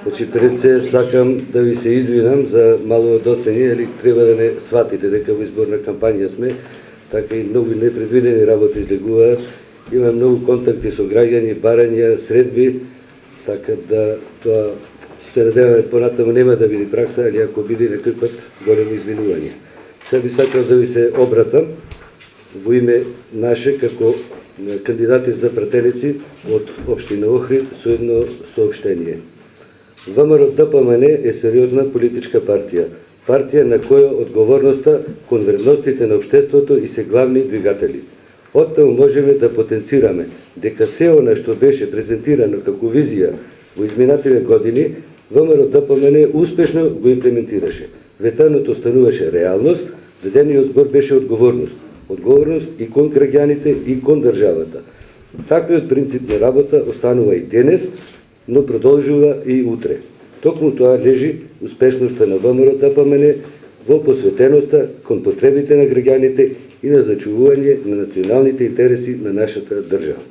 Значи, пред се сакам да ви се извинам за мало доцени, или треба да не сватите дека во изборна кампања сме, така и многу непредвидени работи излегуваат. Има многу контакти со граѓани, барања, средби, така да тоа се надеваме понатаму нема да биде пракса, али ако биде некој пат, големо извинување. Сега би сакал да ви се обратам во име наше како кандидати за пратеници од општина Охрид со едно соопштение. ВМРО-ДПМН е сериозна политичка партија. Партија на која одговорноста кон вредностите на општеството и се главни двигатели. Оттаму можеме да потенцираме дека се она што беше презентирано како визија во изминативе години, ВМРО-ДПМН успешно го имплементираше. Ветаното стануваше реалност, дадениот збор беше одговорност. Одговорност и кон граѓаните и кон државата. Таквиот принцип на работа останува и денес, но продолжува и утре. Токму тоа лежи успешноста на ВМРО-ДПМН во посветеноста кон потребите на граѓаните и на зачувување на националните интереси на нашата држава.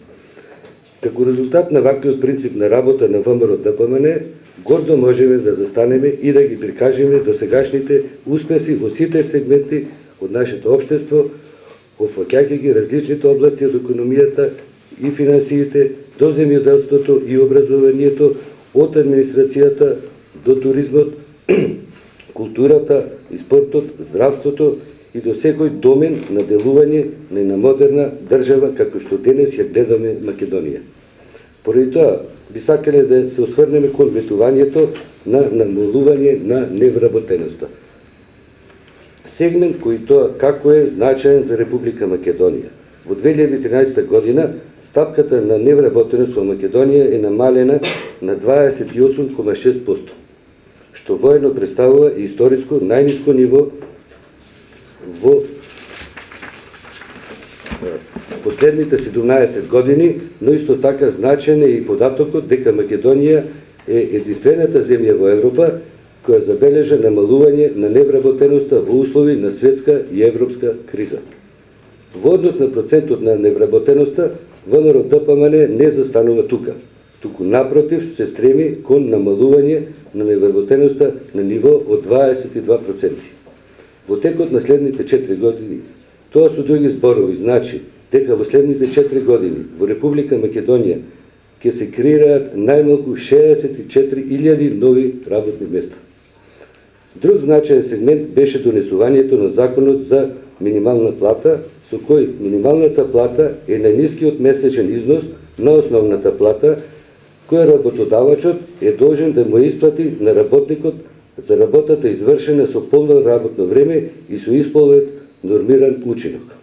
Како резултат на ваквиот принцип на работа на ВМРО-ДПМН, гордо можеме да застанеме и да ги прикажеме досегашните успеси во сите сегменти од нашето општество, офаќајќи ги различните области од економијата и финансиите, до земјоделството и образованието, од администрацијата до туризмот, културата и спортот, здравството и до секој домен на делување на една модерна држава како што денес ја гледаме Македонија. Поради тоа би сакале да се осврнеме кон ветувањето на намалување на невработеноста. Сегмент кој тоа како е значаен за Република Македонија. Во 2013 година стапката на невработеност во Македонија е намалена на 28,6%, што воедно представува и историско најниско ниво во последните 17 години, но исто така значен е и податокот дека Македонија е единствената земја во Европа која забележа намалување на невработеноста во услови на светска и европска криза. Во однос на процентот на невработеноста, ВМРО-ДПМН не застанува тука, туку напротив се стреми кон намалување на невработеноста на ниво од 22%. Во текот на следните 4 години, тоа со други зборови значи дека во следните 4 години во Република Македонија ќе се креираат најмалку 64.000 нови работни места. Друг значаен сегмент беше донесувањето на законот за минимална плата, со кој минималната плата е најнискиот месечен износ на основната плата, која работодавачот е должен да му исплати на работникот за работата извршена со полно работно време и со исполнет нормиран учинок.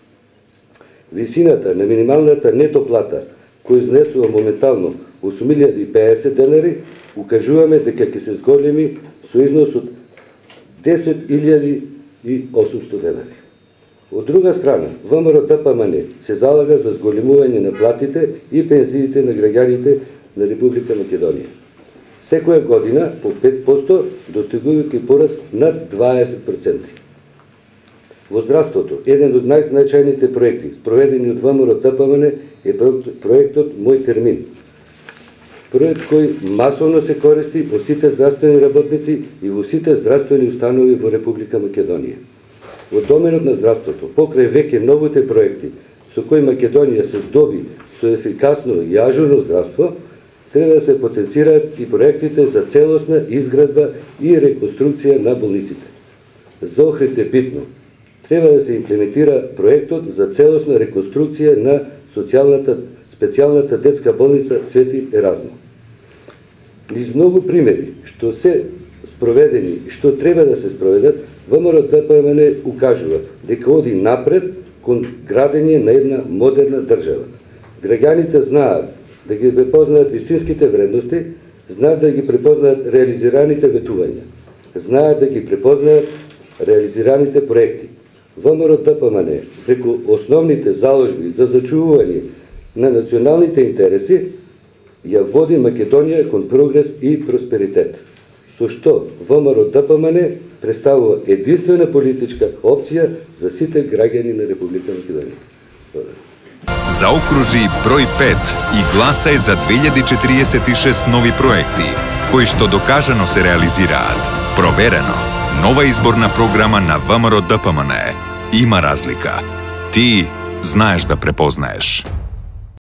Висината на минималната нето плата, кој изнесува моментално 8.050 денари, укажуваме дека ќе се зголеми со износ од 10.800 денари. Од друга страна, ВМРО-ДПМН се залага за зголемување на платите и пензиите на граѓаните на Република Македонија. Секоја година по 5%, достигувајќи пораст над 20%. Во здравството, еден од најзначајните проекти, спроведени од ВМРО-ДПМН, е проектот Мој термин. Проект кој масовно се користи во сите здравствени работници и во сите здравствени установи во Република Македонија. Во доменот на здравството, покрај веќе многуте проекти со кои Македонија се здоби со ефикасно и ажурно здравство, треба да се потенцираат и проектите за целосна изградба и реконструкција на болниците. За Охрид е битно. Треба да се имплементира проектот за целосна реконструкција на специјалната детска болница Свети Еразмо. Низ многу примери што се спроведени и што треба да се спроведат, ВМРО-ДПМН укажува дека оди напред кон градење на една модерна држава. Граѓаните знаат да ги препознаат вистинските вредности, знаат да ги препознаат реализираните ветувања, знаат да ги препознаат реализираните проекти. ВМРО-ДПМН преку основните заложби за зачувување на националните интереси ја води Македонија кон прогрес и просперитет, со што ВМРО-ДПМН представува единствена политичка опција за сите граѓани на Република Македонија. Заокружи број 5 и гласај за 2046 нови проекти. кои што докажано се реализираат. Проверено. Нова изборна програма на ВМРО ДПМН. Има разлика. Ти знаеш да препознаеш.